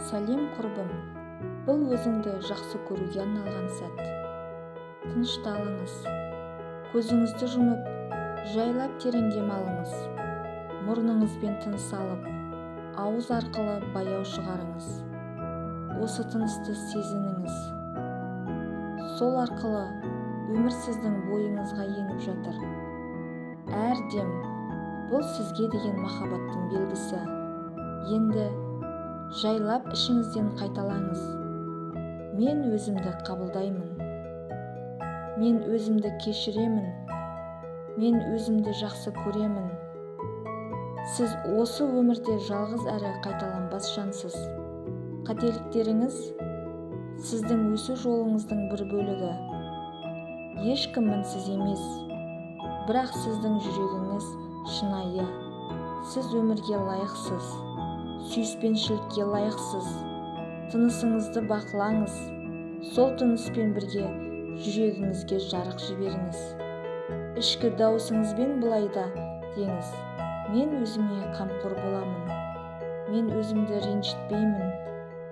Сәлем құрбым, бұл өзіңді жақсы көруге арналған сәт. Тынышталыңыз, көзіңізді жұмып, жайлап терең дем алыңыз. Мұрныңызбен тыныс алып, ауыз арқылы баяу шығарыңыз. Осы тынысты сезініңіз. Сол арқылы өмір сіздің бойыңызға еніп жатыр. Әр дем бұл сізге деген махаббаттың белгісі. Енді жайлап ішіңізден қайталаңыз. Мен өзімді қабылдаймын. Мен өзімді кешіремін. Мен өзімді жақсы көремін. Сіз осы өмірде жалғыз әрі қайталанбас жансыз. Қателіктеріңіз сіздің өсу жолыңыздың бір бөлігі. Ешкім мінсіз емес, бірақ сіздің жүрегіңіз шынайы. Сіз өмірге лайықсыз, сүйіспеншілікке лайықсыз. Тынысыңызды бақылаңыз, сол тыныспен бірге жүрегіңізге жарық жіберіңіз. Ішкі даусыңызбен былай да деңіз: мен өзіме қамқор боламын. Мен өзімді ренжітпеймін.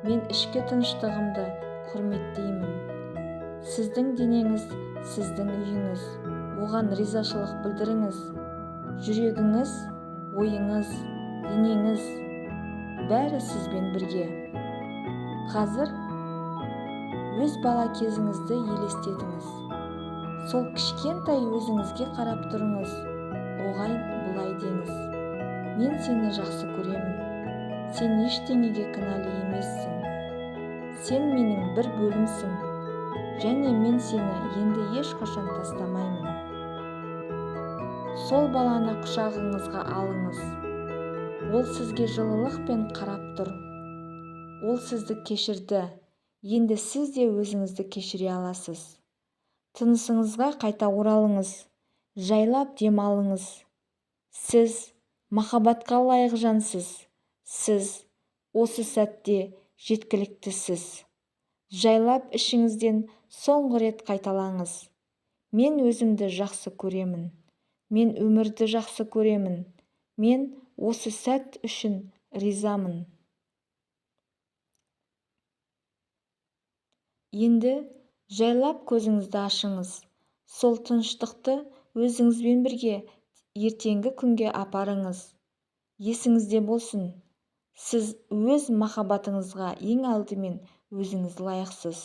Мен ішкі тыныштығымды құрметтеймін. Сіздің денеңіз, сіздің үйіңіз. Оған ризашылық білдіріңіз. Жүрегіңіз, ойыңыз, денеңіз бәрі сізбен бірге. Қазір өз бала кезіңізді елестетіңіз. Сол кішкентай өзіңізге қарап тұрыңыз. Оған былай деңіз: мен сені жақсы көремін. Сен ештеңеге кінәлі емессің. Сен менің бір бөлімсің, және мен сені енді ешқашан тастамаймын. Сол баланы құшағыңызға алыңыз. Ол сізге жылылықпен қарап тұр. Ол сізді кешірді. Енді сіз де өзіңізді кешіре аласыз. Тынысыңызға қайта оралыңыз. Жайлап дем алыңыз. Сіз махаббатқа лайық жансыз. Сіз осы сәтте жеткіліктісіз. Жайлап ішіңізден соңғы рет қайталаңыз: мен өзімді жақсы көремін. Мен өмірді жақсы көремін. Мен осы сәт үшін ризамын. Енді жайлап көзіңізді ашыңыз. Сол тыныштықты өзіңізбен бірге ертеңгі күнге апарыңыз. Есіңізде болсын, сіз өз махаббатыңызға ең алдымен өзіңіз лайықсыз.